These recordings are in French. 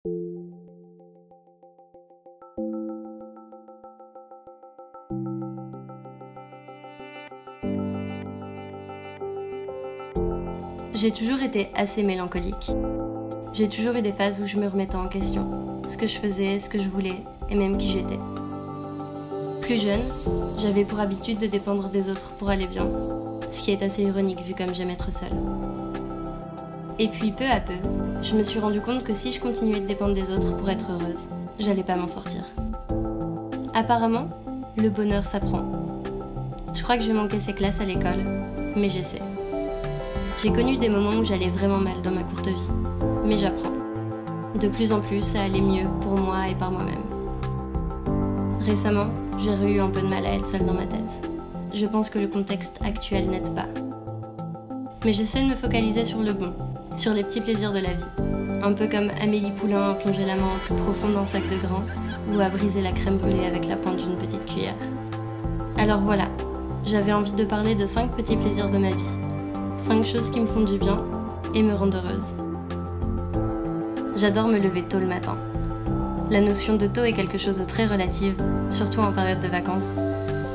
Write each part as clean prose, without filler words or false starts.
J'ai toujours été assez mélancolique. J'ai toujours eu des phases où je me remettais en question, ce que je faisais, ce que je voulais, et même qui j'étais. Plus jeune, j'avais pour habitude de dépendre des autres pour aller bien, ce qui est assez ironique vu comme j'aime être seule. Et puis peu à peu, je me suis rendu compte que si je continuais de dépendre des autres pour être heureuse, j'allais pas m'en sortir. Apparemment, le bonheur s'apprend. Je crois que je manquais ces classes à l'école, mais j'essaie. J'ai connu des moments où j'allais vraiment mal dans ma courte vie, mais j'apprends. De plus en plus, ça allait mieux pour moi et par moi-même. Récemment, j'ai eu un peu de mal à être seule dans ma tête. Je pense que le contexte actuel n'aide pas. Mais j'essaie de me focaliser sur le bon, sur les petits plaisirs de la vie. Un peu comme Amélie Poulain à plonger la main au plus profond d'un sac de grains ou à briser la crème brûlée avec la pointe d'une petite cuillère. Alors voilà, j'avais envie de parler de 5 petits plaisirs de ma vie. 5 choses qui me font du bien et me rendent heureuse. J'adore me lever tôt le matin. La notion de tôt est quelque chose de très relative, surtout en période de vacances,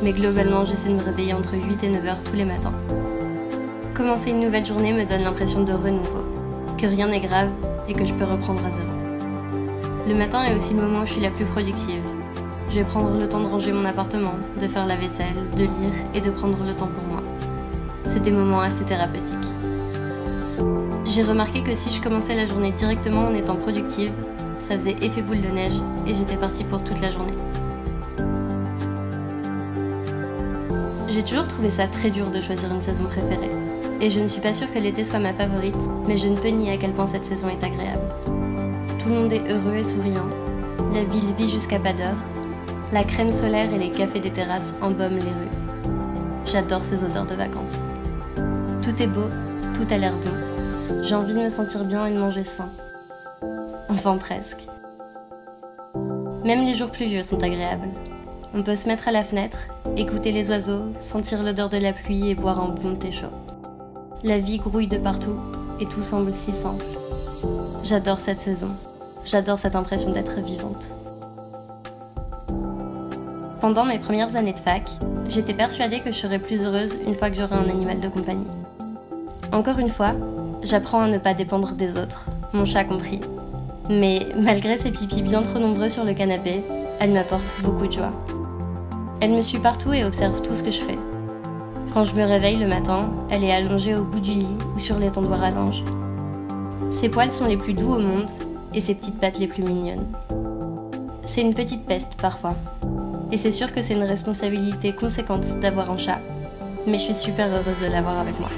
mais globalement j'essaie de me réveiller entre 8 et 9 heures tous les matins. Commencer une nouvelle journée me donne l'impression de renouveau, que rien n'est grave et que je peux reprendre à zéro. Le matin est aussi le moment où je suis la plus productive. Je vais prendre le temps de ranger mon appartement, de faire la vaisselle, de lire et de prendre le temps pour moi. C'est des moments assez thérapeutiques. J'ai remarqué que si je commençais la journée directement en étant productive, ça faisait effet boule de neige et j'étais partie pour toute la journée. J'ai toujours trouvé ça très dur de choisir une saison préférée. Et je ne suis pas sûre que l'été soit ma favorite, mais je ne peux nier à quel point cette saison est agréable. Tout le monde est heureux et souriant, la ville vit jusqu'à pas d'heure, la crème solaire et les cafés des terrasses embaument les rues. J'adore ces odeurs de vacances. Tout est beau, tout a l'air bon. J'ai envie de me sentir bien et de manger sain. Enfin presque. Même les jours pluvieux sont agréables. On peut se mettre à la fenêtre, écouter les oiseaux, sentir l'odeur de la pluie et boire un bon thé chaud. La vie grouille de partout et tout semble si simple. J'adore cette saison. J'adore cette impression d'être vivante. Pendant mes premières années de fac, j'étais persuadée que je serais plus heureuse une fois que j'aurais un animal de compagnie. Encore une fois, j'apprends à ne pas dépendre des autres, mon chat compris. Mais malgré ses pipis bien trop nombreux sur le canapé, elle m'apporte beaucoup de joie. Elle me suit partout et observe tout ce que je fais. Quand je me réveille le matin, elle est allongée au bout du lit ou sur l'étendoir à linge. Ses poils sont les plus doux au monde et ses petites pattes les plus mignonnes. C'est une petite peste parfois. Et c'est sûr que c'est une responsabilité conséquente d'avoir un chat, mais je suis super heureuse de l'avoir avec moi.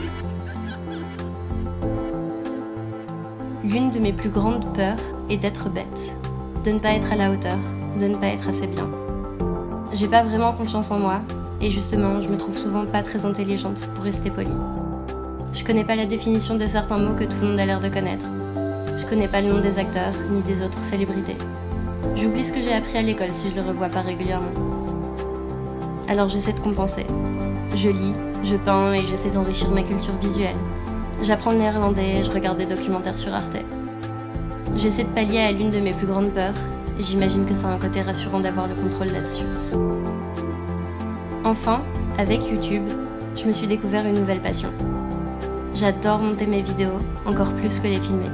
L'une de mes plus grandes peurs est d'être bête, de ne pas être à la hauteur, de ne pas être assez bien. J'ai pas vraiment confiance en moi, et justement, je me trouve souvent pas très intelligente pour rester polie. Je connais pas la définition de certains mots que tout le monde a l'air de connaître. Je connais pas le nom des acteurs, ni des autres célébrités. J'oublie ce que j'ai appris à l'école si je le revois pas régulièrement. Alors j'essaie de compenser. Je lis, je peins et j'essaie d'enrichir ma culture visuelle. J'apprends le néerlandais et je regarde des documentaires sur Arte. J'essaie de pallier à l'une de mes plus grandes peurs, et j'imagine que ça a un côté rassurant d'avoir le contrôle là-dessus. Enfin, avec YouTube, je me suis découvert une nouvelle passion. J'adore monter mes vidéos, encore plus que les filmer.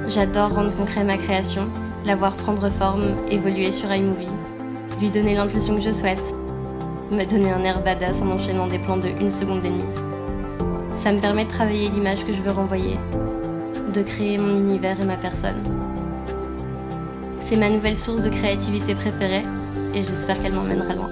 J'adore rendre concret ma création, la voir prendre forme, évoluer sur iMovie, lui donner l'impulsion que je souhaite, me donner un air badass en enchaînant des plans de 1 seconde et demie. Ça me permet de travailler l'image que je veux renvoyer, de créer mon univers et ma personne. C'est ma nouvelle source de créativité préférée et j'espère qu'elle m'emmènera loin.